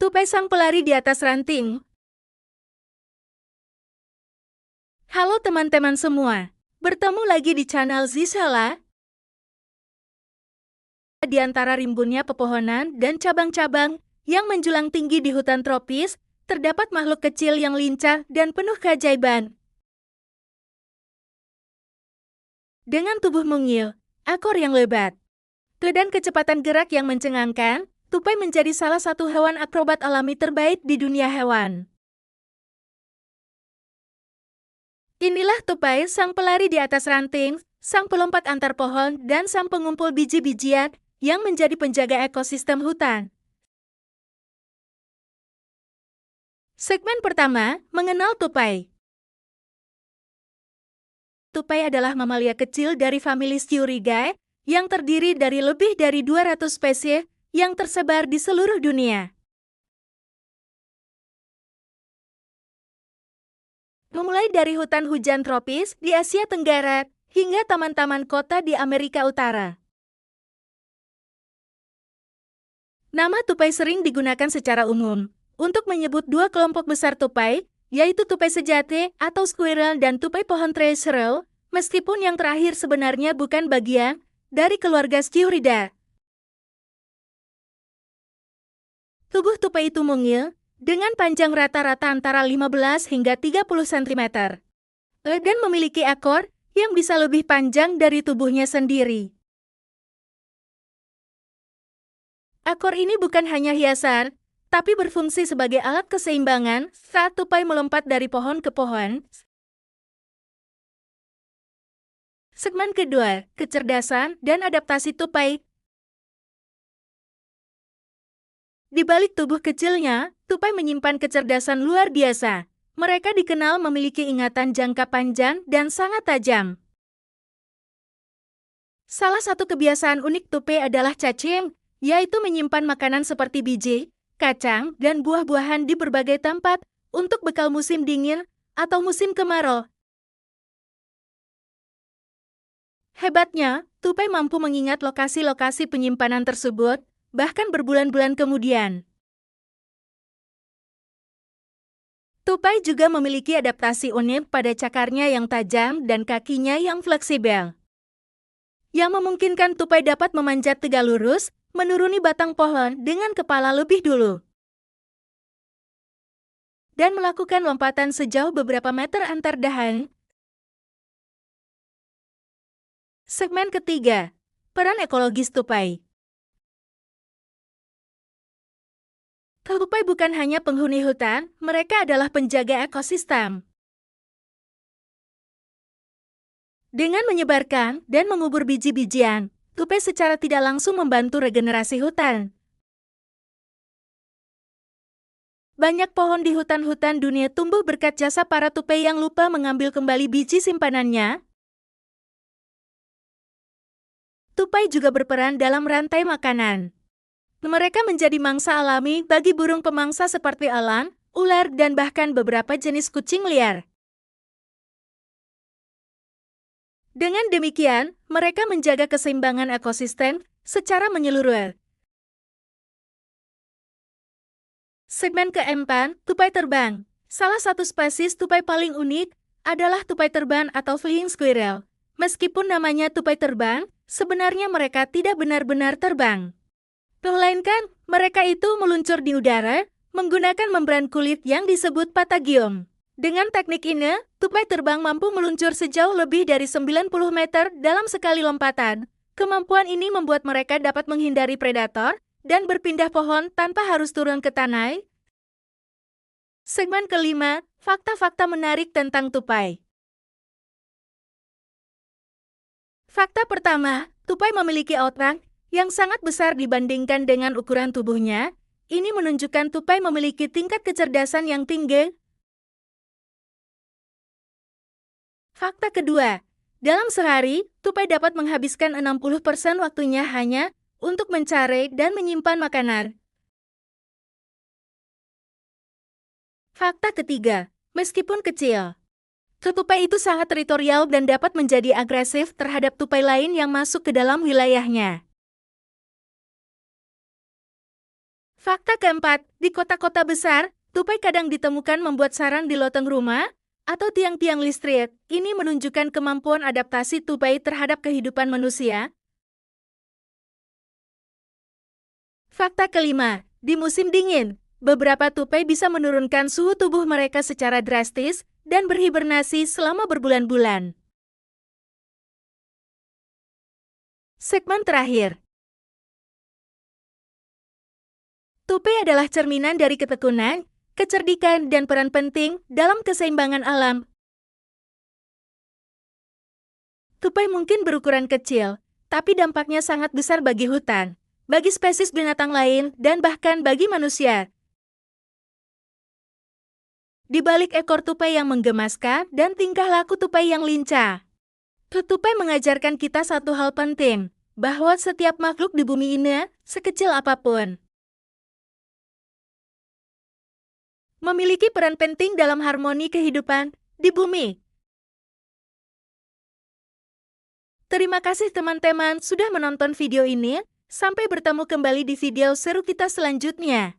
Tupai sang pelari di atas ranting. Halo teman-teman semua, bertemu lagi di channel Zisela. Di antara rimbunnya pepohonan dan cabang-cabang yang menjulang tinggi di hutan tropis, terdapat makhluk kecil yang lincah dan penuh keajaiban. Dengan tubuh mungil, ekor yang lebat, dan kecepatan gerak yang mencengangkan, tupai menjadi salah satu hewan akrobat alami terbaik di dunia hewan. Inilah tupai, sang pelari di atas ranting, sang pelompat antar pohon, dan sang pengumpul biji-bijian yang menjadi penjaga ekosistem hutan. Segmen pertama, mengenal tupai. Tupai adalah mamalia kecil dari famili Sciuridae yang terdiri dari lebih dari 200 spesies yang tersebar di seluruh dunia. Memulai dari hutan hujan tropis di Asia Tenggara hingga taman-taman kota di Amerika Utara. Nama tupai sering digunakan secara umum untuk menyebut dua kelompok besar tupai, yaitu tupai sejati atau squirrel dan tupai pohon treacherel, meskipun yang terakhir sebenarnya bukan bagian dari keluarga Sciuridae. Tubuh tupai itu mungil, dengan panjang rata-rata antara 15 hingga 30 cm. Dan memiliki ekor yang bisa lebih panjang dari tubuhnya sendiri. Ekor ini bukan hanya hiasan, tapi berfungsi sebagai alat keseimbangan saat tupai melompat dari pohon ke pohon. Segmen kedua, kecerdasan dan adaptasi tupai. Di balik tubuh kecilnya, tupai menyimpan kecerdasan luar biasa. Mereka dikenal memiliki ingatan jangka panjang dan sangat tajam. Salah satu kebiasaan unik tupai adalah cacing, yaitu menyimpan makanan seperti biji, kacang, dan buah-buahan di berbagai tempat untuk bekal musim dingin atau musim kemarau. Hebatnya, tupai mampu mengingat lokasi-lokasi penyimpanan tersebut, bahkan berbulan-bulan kemudian. Tupai juga memiliki adaptasi unik pada cakarnya yang tajam dan kakinya yang fleksibel, yang memungkinkan tupai dapat memanjat tegak lurus, menuruni batang pohon dengan kepala lebih dulu, dan melakukan lompatan sejauh beberapa meter antar dahan. Segmen ketiga, peran ekologis tupai. Tupai bukan hanya penghuni hutan, mereka adalah penjaga ekosistem. Dengan menyebarkan dan mengubur biji-bijian, tupai secara tidak langsung membantu regenerasi hutan. Banyak pohon di hutan-hutan dunia tumbuh berkat jasa para tupai yang lupa mengambil kembali biji simpanannya. Tupai juga berperan dalam rantai makanan. Mereka menjadi mangsa alami bagi burung pemangsa seperti elang, ular, dan bahkan beberapa jenis kucing liar. Dengan demikian, mereka menjaga keseimbangan ekosistem secara menyeluruh. Segmen keempat, tupai terbang. Salah satu spesies tupai paling unik adalah tupai terbang atau flying squirrel. Meskipun namanya tupai terbang, sebenarnya mereka tidak benar-benar terbang. Melainkan, mereka itu meluncur di udara menggunakan membran kulit yang disebut patagium. Dengan teknik ini, tupai terbang mampu meluncur sejauh lebih dari 90 meter dalam sekali lompatan. Kemampuan ini membuat mereka dapat menghindari predator dan berpindah pohon tanpa harus turun ke tanah. Segmen kelima, fakta-fakta menarik tentang tupai. Fakta pertama, tupai memiliki otak yang sangat besar dibandingkan dengan ukuran tubuhnya. Ini menunjukkan tupai memiliki tingkat kecerdasan yang tinggi. Fakta kedua, dalam sehari, tupai dapat menghabiskan 60% waktunya hanya untuk mencari dan menyimpan makanan. Fakta ketiga, meskipun kecil, tupai itu sangat teritorial dan dapat menjadi agresif terhadap tupai lain yang masuk ke dalam wilayahnya. Fakta keempat, di kota-kota besar, tupai kadang ditemukan membuat sarang di loteng rumah atau tiang-tiang listrik. Ini menunjukkan kemampuan adaptasi tupai terhadap kehidupan manusia. Fakta kelima, di musim dingin, beberapa tupai bisa menurunkan suhu tubuh mereka secara drastis dan berhibernasi selama berbulan-bulan. Segmen terakhir. Tupai adalah cerminan dari ketekunan, kecerdikan, dan peran penting dalam keseimbangan alam. Tupai mungkin berukuran kecil, tapi dampaknya sangat besar bagi hutan, bagi spesies binatang lain, dan bahkan bagi manusia. Di balik ekor tupai yang menggemaskan dan tingkah laku tupai yang lincah, tupai mengajarkan kita satu hal penting, bahwa setiap makhluk di bumi ini, sekecil apapun, memiliki peran penting dalam harmoni kehidupan di bumi. Terima kasih teman-teman sudah menonton video ini. Sampai bertemu kembali di video seru kita selanjutnya.